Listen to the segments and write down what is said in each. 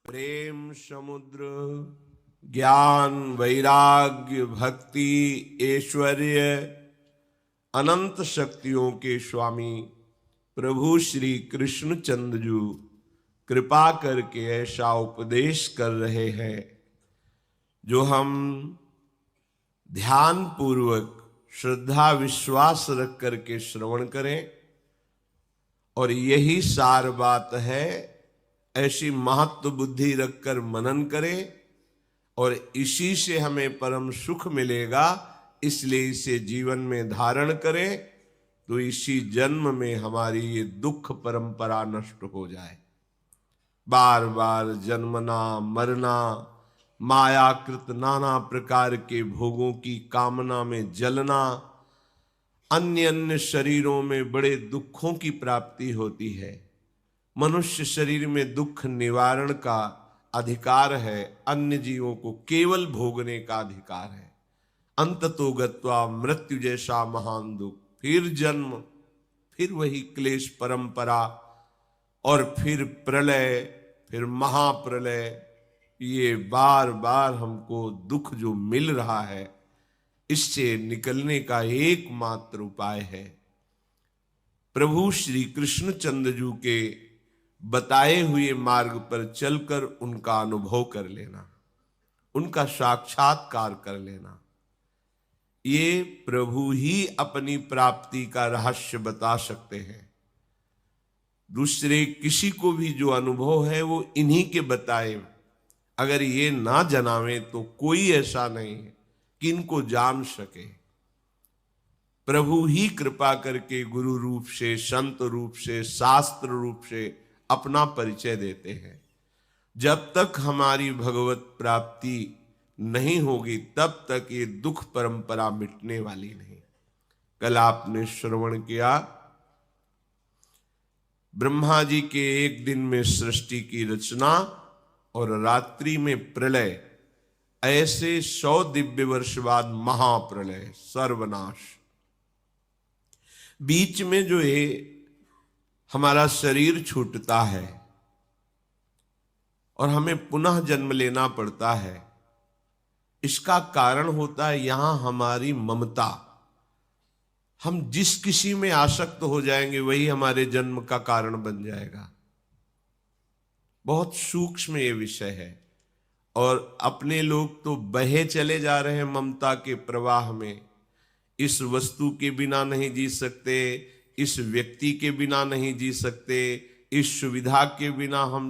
प्रेम समुद्र, ज्ञान वैराग्य भक्ति ऐश्वर्य अनंत शक्तियों के स्वामी प्रभु श्री कृष्णचंद्र जी कृपा करके ऐसा उपदेश कर रहे हैं जो हम ध्यान पूर्वक श्रद्धा विश्वास रख करके श्रवण करें। और यही सार बात है, ऐसी महत्व बुद्धि रखकर मनन करें और इसी से हमें परम सुख मिलेगा। इसलिए इसे जीवन में धारण करें तो इसी जन्म में हमारी ये दुख परंपरा नष्ट हो जाए। बार बार जन्मना मरना, मायाकृत नाना प्रकार के भोगों की कामना में जलना, अन्य अन्य शरीरों में बड़े दुखों की प्राप्ति होती है। मनुष्य शरीर में दुख निवारण का अधिकार है, अन्य जीवों को केवल भोगने का अधिकार है। अंततो गत्वा मृत्यु जैसा महान दुख, फिर जन्म, फिर वही क्लेश परंपरा और फिर प्रलय, फिर महाप्रलय। ये बार बार हमको दुख जो मिल रहा है, इससे निकलने का एकमात्र उपाय है प्रभु श्री कृष्णचंद्र जी के बताए हुए मार्ग पर चलकर उनका अनुभव कर लेना, उनका साक्षात्कार कर लेना। ये प्रभु ही अपनी प्राप्ति का रहस्य बता सकते हैं। दूसरे किसी को भी जो अनुभव है वो इन्हीं के बताए। अगर ये ना जनावे तो कोई ऐसा नहीं है कि इनको जान सके। प्रभु ही कृपा करके गुरु रूप से, संत रूप से, शास्त्र रूप से अपना परिचय देते हैं। जब तक हमारी भगवत प्राप्ति नहीं होगी तब तक ये दुख परंपरा मिटने वाली नहीं। कल आपने श्रवण किया, ब्रह्मा जी के एक दिन में सृष्टि की रचना और रात्रि में प्रलय, ऐसे 100 दिव्य वर्ष बाद महाप्रलय, सर्वनाश। बीच में जो है हमारा शरीर छूटता है और हमें पुनः जन्म लेना पड़ता है। इसका कारण होता है यहां हमारी ममता। हम जिस किसी में आसक्त हो जाएंगे वही हमारे जन्म का कारण बन जाएगा। बहुत सूक्ष्म ये विषय है और अपने लोग तो बहे चले जा रहे हैं ममता के प्रवाह में। इस वस्तु के बिना नहीं जी सकते, इस व्यक्ति के बिना नहीं जी सकते, इस सुविधा के बिना हम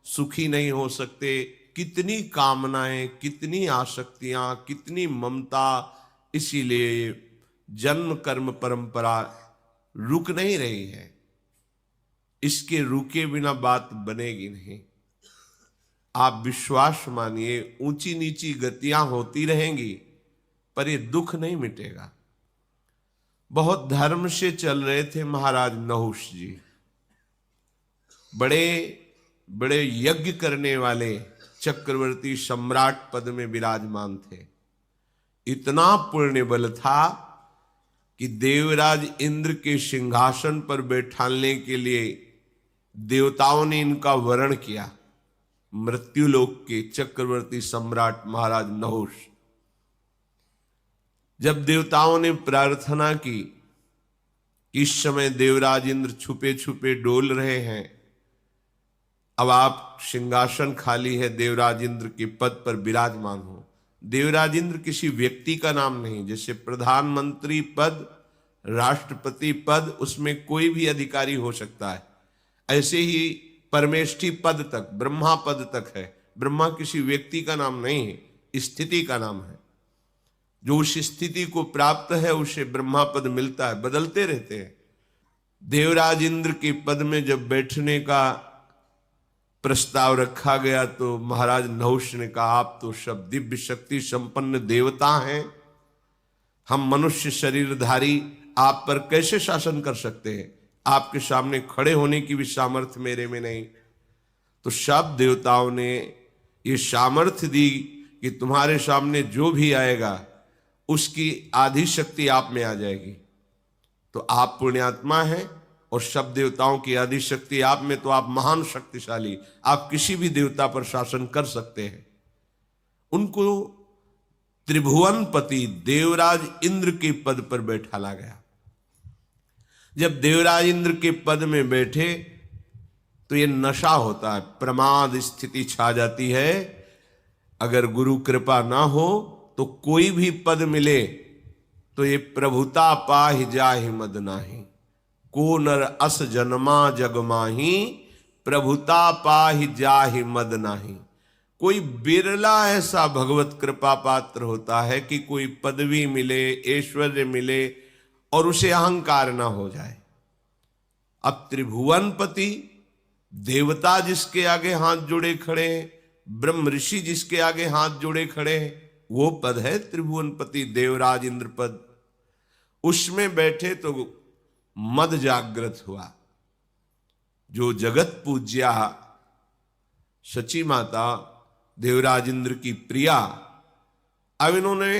सुखी नहीं हो सकते। कितनी कामनाएं, कितनी आसक्तियां, कितनी ममता। इसीलिए जन्म कर्म परंपरा रुक नहीं रही है। इसके रुके बिना बात बनेगी नहीं। आप विश्वास मानिए, ऊंची नीची गतियां होती रहेंगी पर ये दुख नहीं मिटेगा। बहुत धर्म से चल रहे थे महाराज नहुष जी, बड़े बड़े यज्ञ करने वाले चक्रवर्ती सम्राट पद में विराजमान थे। इतना पुण्य बल था कि देवराज इंद्र के सिंहासन पर बैठाने के लिए देवताओं ने इनका वरण किया। मृत्युलोक के चक्रवर्ती सम्राट महाराज नहुष, जब देवताओं ने प्रार्थना की, इस समय देवराज इंद्र छुपे छुपे डोल रहे हैं, अब आप सिंहासन खाली है, देवराज इंद्र के पद पर विराजमान हो। देवराज इंद्र किसी व्यक्ति का नाम नहीं। जैसे प्रधानमंत्री पद, राष्ट्रपति पद, उसमें कोई भी अधिकारी हो सकता है, ऐसे ही परमेष्ठी पद तक, ब्रह्मा पद तक है। ब्रह्मा किसी व्यक्ति का नाम नहीं है, स्थिति का नाम है। जो उस स्थिति को प्राप्त है उसे ब्रह्मा पद मिलता है, बदलते रहते हैं। देवराज इंद्र के पद में जब बैठने का प्रस्ताव रखा गया तो महाराज नहुष ने कहा, आप तो सब दिव्य शक्ति संपन्न देवता हैं, हम मनुष्य शरीरधारी आप पर कैसे शासन कर सकते हैं? आपके सामने खड़े होने की भी सामर्थ्य मेरे में नहीं। तो सब देवताओं ने ये सामर्थ्य दी कि तुम्हारे सामने जो भी आएगा उसकी आधी शक्ति आप में आ जाएगी। तो आप पुण्यात्मा हैं, और सब देवताओं की आदि शक्ति आप में, तो आप महान शक्तिशाली, आप किसी भी देवता पर शासन कर सकते हैं। उनको त्रिभुवनपति देवराज इंद्र के पद पर बैठाला गया। जब देवराज इंद्र के पद में बैठे तो ये नशा होता है, प्रमाद स्थिति छा जाती है। अगर गुरु कृपा ना हो तो कोई भी पद मिले तो ये प्रभुता पाहि जाहि मद नाही, को नर अस जन्मा जग माही, प्रभुता पाहि जाहि मद नाही। कोई बिरला ऐसा भगवत कृपा पात्र होता है कि कोई पदवी मिले, ऐश्वर्य मिले और उसे अहंकार ना हो जाए। अब त्रिभुवनपति देवता जिसके आगे हाथ जोड़े खड़े हैं, ब्रह्म ऋषि जिसके आगे हाथ जोड़े खड़े हैं, वो पद है त्रिभुवनपति देवराज इंद्र पद। उसमें बैठे तो मद जागृत हुआ। जो जगत पूज्या सची माता देवराज इंद्र की प्रिया, अब इन्होंने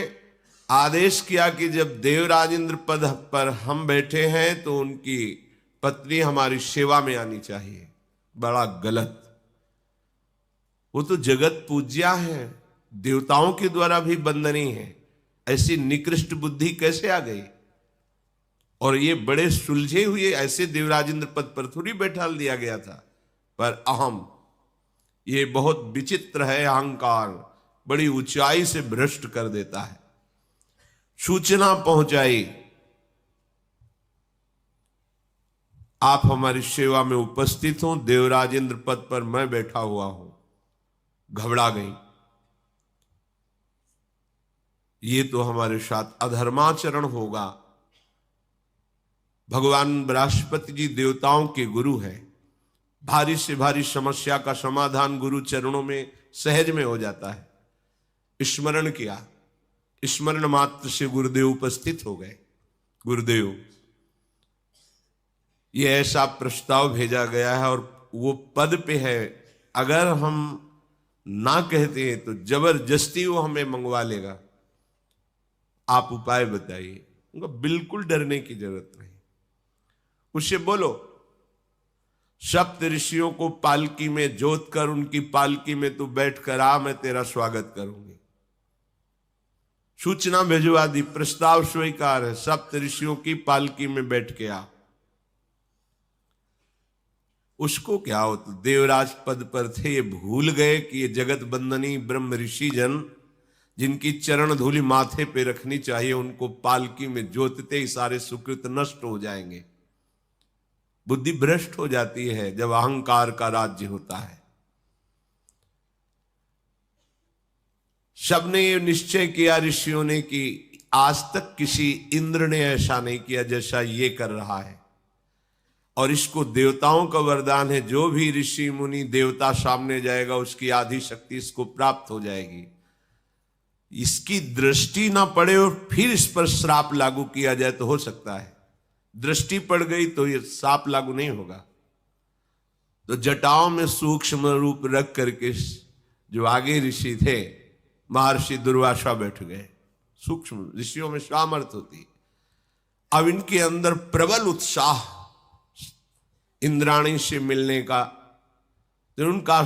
आदेश किया कि जब देवराज इंद्र पद पर हम बैठे हैं तो उनकी पत्नी हमारी सेवा में आनी चाहिए। बड़ा गलत। वो तो जगत पूज्या है, देवताओं के द्वारा भी वंदनीय है, ऐसी निकृष्ट बुद्धि कैसे आ गई? और ये बड़े सुलझे हुए ऐसे देवराज इंद्र पद पर थोड़ी बैठा दिया गया था, पर अहम, ये बहुत विचित्र है। अहंकार बड़ी ऊंचाई से भ्रष्ट कर देता है। सूचना पहुंचाई, आप हमारी सेवा में उपस्थित हो, देवराज इंद्र पद पर मैं बैठा हुआ हूं। घबरा गई, ये तो हमारे साथ अधर्माचरण होगा। भगवान बृहस्पति जी देवताओं के गुरु हैं। भारी से भारी समस्या का समाधान गुरु चरणों में सहज में हो जाता है। स्मरण किया, स्मरण मात्र से गुरुदेव उपस्थित हो गए। गुरुदेव, ये ऐसा प्रस्ताव भेजा गया है और वो पद पे है, अगर हम ना कहते हैं तो जबरदस्ती वो हमें मंगवा लेगा, आप उपाय बताइए। उनको बिल्कुल डरने की जरूरत नहीं। उससे बोलो, सप्त ऋषियों को पालकी में जोत कर उनकी पालकी में तू बैठ कर आ, मैं तेरा स्वागत करूंगी। सूचना भेजवा दी, प्रस्ताव स्वीकार है, सप्त ऋषियों की पालकी में बैठ के आ। उसको क्या हो, तो देवराज पद पर थे, ये भूल गए कि ये जगत बंदनी ब्रह्म ऋषि जन जिनकी चरण धूलि माथे पे रखनी चाहिए, उनको पालकी में जोतते ही सारे सुकृत नष्ट हो जाएंगे। बुद्धि भ्रष्ट हो जाती है जब अहंकार का राज्य होता है। सबने ये निश्चय किया ऋषियों ने कि आज तक किसी इंद्र ने ऐसा नहीं किया जैसा ये कर रहा है, और इसको देवताओं का वरदान है, जो भी ऋषि मुनि देवता सामने जाएगा उसकी आधी शक्ति इसको प्राप्त हो जाएगी। इसकी दृष्टि ना पड़े और फिर इस पर श्राप लागू किया जाए तो हो सकता है, दृष्टि पड़ गई तो ये श्राप लागू नहीं होगा। तो जटाओं में सूक्ष्म रूप रख करके जो आगे ऋषि थे महर्षि दुर्वासा बैठ गए। सूक्ष्म ऋषियों में सामर्थ्य होती है। अब इनके अंदर प्रबल उत्साह इंद्राणी से मिलने का, तो उनका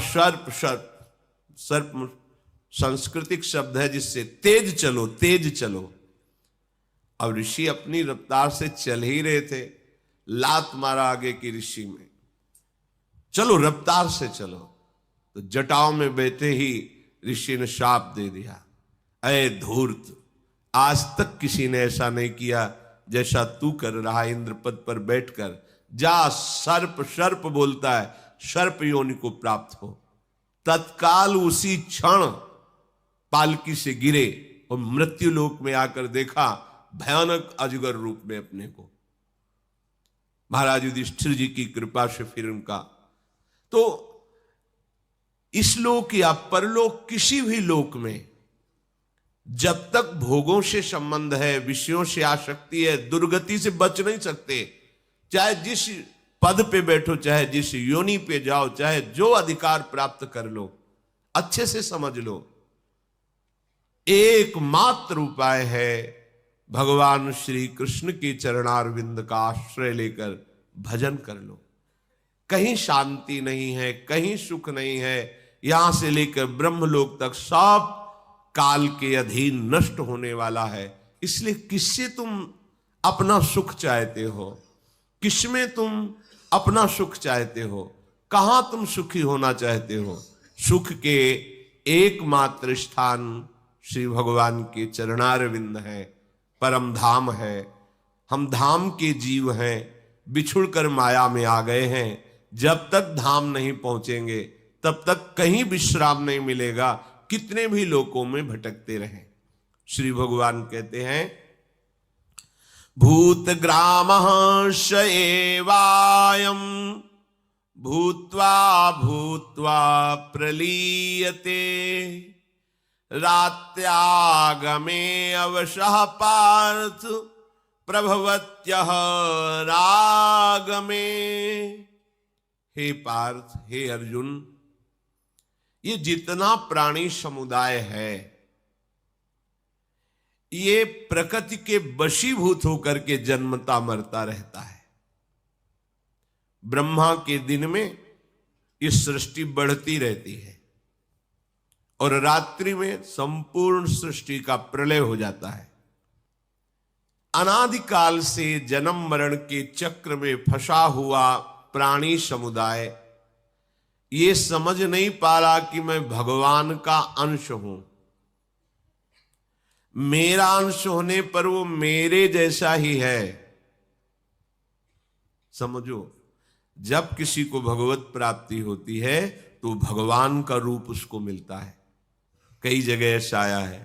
सर्प सांस्कृतिक शब्द है जिससे तेज चलो, तेज चलो। अब ऋषि अपनी रफ्तार से चल ही रहे थे, लात मारा आगे की ऋषि में, चलो रफ्तार से चलो। तो जटाओं में बैठे ही ऋषि ने शाप दे दिया, अरे धूर्त, आज तक किसी ने ऐसा नहीं किया जैसा तू कर रहा इंद्रपद पर बैठकर। जा, सर्प सर्प बोलता है, सर्प योनि को प्राप्त हो। तत्काल उसी क्षण पालकी से गिरे और मृत्यु लोक में आकर देखा भयानक अजगर रूप में अपने को। महाराज युधिष्ठिर जी की कृपा से फिर उनका, तो इस लोक या परलोक किसी भी लोक में जब तक भोगों से संबंध है, विषयों से आसक्ति है, दुर्गति से बच नहीं सकते। चाहे जिस पद पे बैठो, चाहे जिस योनि पे जाओ, चाहे जो अधिकार प्राप्त कर लो, अच्छे से समझ लो, एकमात्र उपाय है भगवान श्री कृष्ण के चरणारविंद का आश्रय लेकर भजन कर लो। कहीं शांति नहीं है, कहीं सुख नहीं है। यहां से लेकर ब्रह्मलोक तक सब काल के अधीन नष्ट होने वाला है। इसलिए किससे तुम अपना सुख चाहते हो? किसमें तुम अपना सुख चाहते हो? कहां तुम सुखी होना चाहते हो? सुख के एकमात्र स्थान श्री भगवान के चरणारविंद है, परम धाम है। हम धाम के जीव हैं, बिछुड़कर माया में आ गए हैं। जब तक धाम नहीं पहुंचेंगे तब तक कहीं विश्राम नहीं मिलेगा, कितने भी लोकों में भटकते रहें। श्री भगवान कहते हैं, भूत ग्रामः स एवायं भूत्वा भूत्वा प्रलीयते रात्यागमे अवशः पार्थ प्रभवत्यः रागमे। हे पार्थ, हे अर्जुन, ये जितना प्राणी समुदाय है ये प्रकृति के वशीभूत होकर के जन्मता मरता रहता है। ब्रह्मा के दिन में ये सृष्टि बढ़ती रहती है और रात्रि में संपूर्ण सृष्टि का प्रलय हो जाता है। अनादिकाल से जन्म मरण के चक्र में फंसा हुआ प्राणी समुदाय ये समझ नहीं पा रहा कि मैं भगवान का अंश हूं। मेरा अंश होने पर वो मेरे जैसा ही है। समझो, जब किसी को भगवत प्राप्ति होती है तो भगवान का रूप उसको मिलता है। कई जगह ऐसा आया है,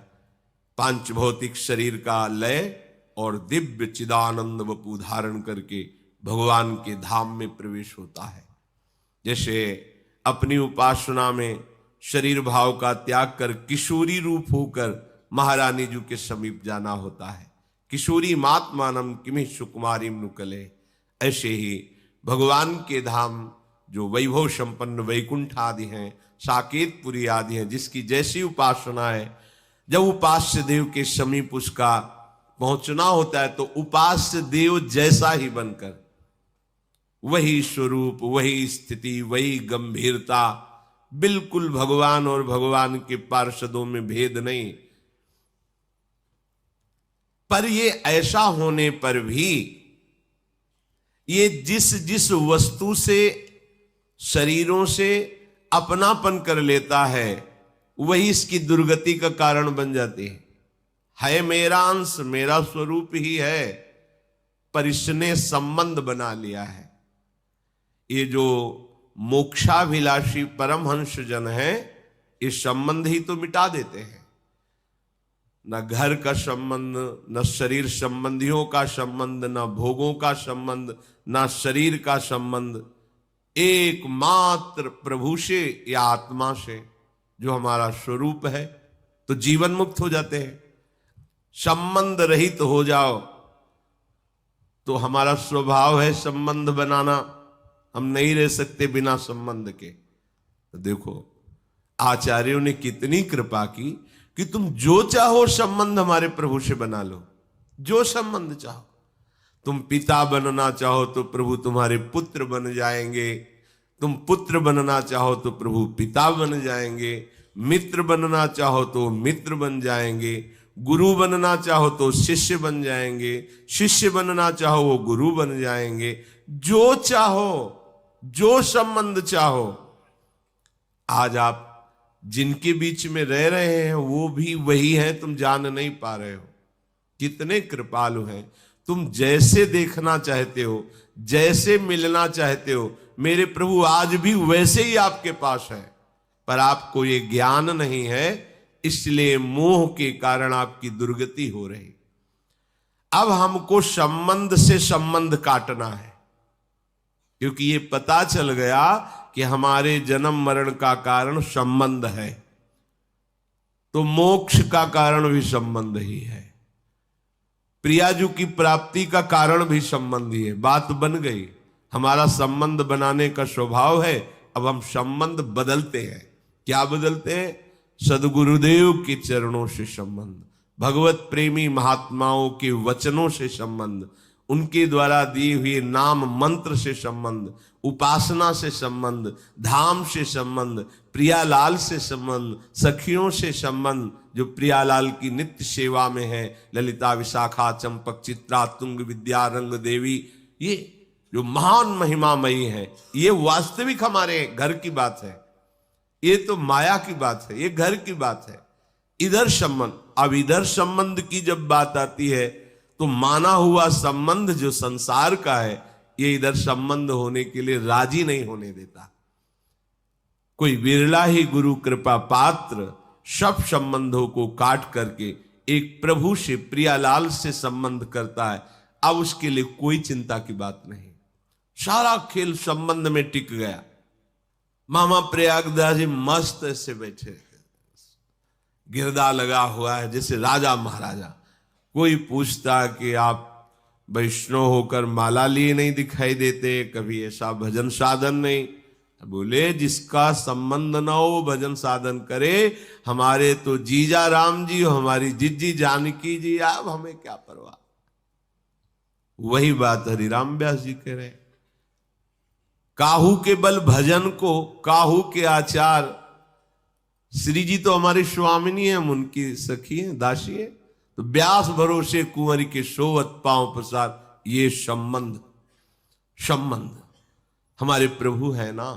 पांच भौतिक शरीर का लय और दिव्य चिदानंद वपु धारण करके भगवान के धाम में प्रवेश होता है। जैसे अपनी उपासना में शरीर भाव का त्याग कर किशोरी रूप होकर महारानी जी के समीप जाना होता है। किशोरी मातमानम किमि सुकुमारीम नुकले। ऐसे ही भगवान के धाम जो वैभव संपन्न वैकुंठ आदि हैं, साकेतपुरी आदि हैं, जिसकी जैसी उपासना है, जब उपास्य देव के समीप उसका पहुंचना होता है तो उपास्य देव जैसा ही बनकर वही स्वरूप, वही स्थिति, वही गंभीरता, बिल्कुल भगवान और भगवान के पार्षदों में भेद नहीं। पर ये ऐसा होने पर भी ये जिस जिस वस्तु से, शरीरों से अपनापन कर लेता है वही इसकी दुर्गति का कारण बन जाती है मेरा अंश, मेरा स्वरूप ही है, पर इसने संबंध बना लिया है। ये जो मोक्षाभिलाषी परमहंस जन है, इस संबंध ही तो मिटा देते हैं। न घर का संबंध, न शरीर संबंधियों का संबंध, न भोगों का संबंध, न शरीर का संबंध, एकमात्र प्रभु से या आत्मा से जो हमारा स्वरूप है, तो जीवन मुक्त हो जाते हैं। संबंध रहित हो जाओ तो हमारा स्वभाव है संबंध बनाना, हम नहीं रह सकते बिना संबंध के। तो देखो, आचार्यों ने कितनी कृपा की कि तुम जो चाहो संबंध हमारे प्रभु से बना लो, जो संबंध चाहो। तुम पिता बनना चाहो तो प्रभु तुम्हारे पुत्र बन जाएंगे, तुम पुत्र बनना चाहो तो प्रभु पिता बन जाएंगे, मित्र बनना चाहो तो मित्र बन जाएंगे, गुरु बनना चाहो तो शिष्य बन जाएंगे, शिष्य बनना चाहो वो गुरु बन जाएंगे। जो चाहो, जो संबंध चाहो। आज आप जिनके बीच में रह रहे हैं वो भी वही हैं, तुम जान नहीं पा रहे हो। कितने कृपालु हैं। तुम जैसे देखना चाहते हो, जैसे मिलना चाहते हो, मेरे प्रभु आज भी वैसे ही आपके पास है, पर आपको ये ज्ञान नहीं है, इसलिए मोह के कारण आपकी दुर्गति हो रही। अब हमको संबंध से संबंध काटना है, क्योंकि ये पता चल गया कि हमारे जन्म मरण का कारण संबंध है, तो मोक्ष का कारण भी संबंध ही है, प्रियाजू की प्राप्ति का कारण भी संबंध ही है। बात बन गई। हमारा संबंध बनाने का स्वभाव है, अब हम संबंध बदलते हैं। क्या बदलते हैं? सदगुरुदेव के चरणों से संबंध, भगवत प्रेमी महात्माओं के वचनों से संबंध, उनके द्वारा दी हुई नाम मंत्र से संबंध, उपासना से संबंध, धाम से संबंध, प्रियालाल से संबंध, सखियों से संबंध, जो प्रियालाल की नित्य सेवा में है, ललिता, विशाखा, चंपक, चित्रा, तुंग, विद्या, रंग देवी, ये जो महान महिमामयी है, ये वास्तविक हमारे घर की बात है। ये तो माया की बात है, ये घर की बात है। इधर संबंध, अब इधर संबंध की जब बात आती है तो माना हुआ संबंध जो संसार का है, ये इधर संबंध होने के लिए राजी नहीं होने देता। कोई विरला ही गुरु कृपा पात्र सब संबंधों को काट करके एक प्रभु से, प्रियालाल से संबंध करता है। अब उसके लिए कोई चिंता की बात नहीं, सारा खेल संबंध में टिक गया। मामा प्रयागदास जी मस्त ऐसे बैठे, गिरदा लगा हुआ है जैसे राजा महाराजा। कोई पूछता कि आप वैष्णव होकर माला लिए नहीं दिखाई देते, कभी ऐसा भजन साधन नहीं। बोले जिसका संबंध न हो भजन साधन करे, हमारे तो जीजा राम जी हो, हमारी जिज्जी जानकी जी, आप हमें क्या परवाह। वही बात हरिराम व्यास जी कह रहे, काहू के बल भजन को काहू के आचार। श्री जी तो हमारी स्वामिनी है, हम उनकी सखी हैं, दासी है। तो व्यास भरोसे कुंवरी के सोवत पांव प्रसाद, ये संबंध हमारे प्रभु है ना।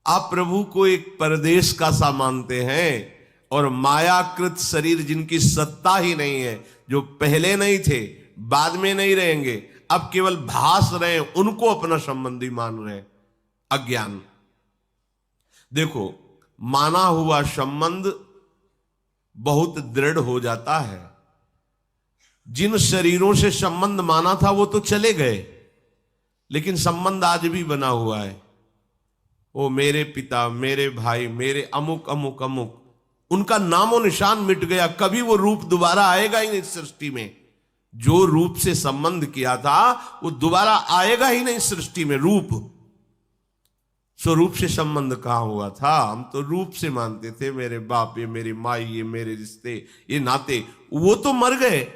आप प्रभु को एक परदेश का सा मानते हैं, और मायाकृत शरीर जिनकी सत्ता ही नहीं है, जो पहले नहीं थे, बाद में नहीं रहेंगे, अब केवल भास रहे, उनको अपना संबंधी मान रहे। अज्ञान। देखो, माना हुआ संबंध बहुत दृढ़ हो जाता है। जिन शरीरों से संबंध माना था वो तो चले गए, लेकिन संबंध आज भी बना हुआ है। वो मेरे पिता, मेरे भाई, मेरे अमुक अमुक अमुक, उनका नामो निशान मिट गया। कभी वो रूप दोबारा आएगा ही नहीं सृष्टि में। जो रूप से संबंध किया था वो दोबारा आएगा ही नहीं सृष्टि में। रूप, स्वरूप से संबंध कहां हुआ था? हम तो रूप से मानते थे, मेरे बाप, ये मेरी माई, ये मेरे रिश्ते, ये नाते, वो तो मर गए,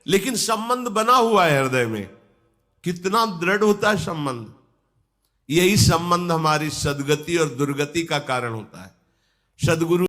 लेकिन संबंध बना हुआ है हृदय में। कितना दृढ़ होता है संबंध। यही संबंध हमारी सदगति और दुर्गति का कारण होता है। सदगुरु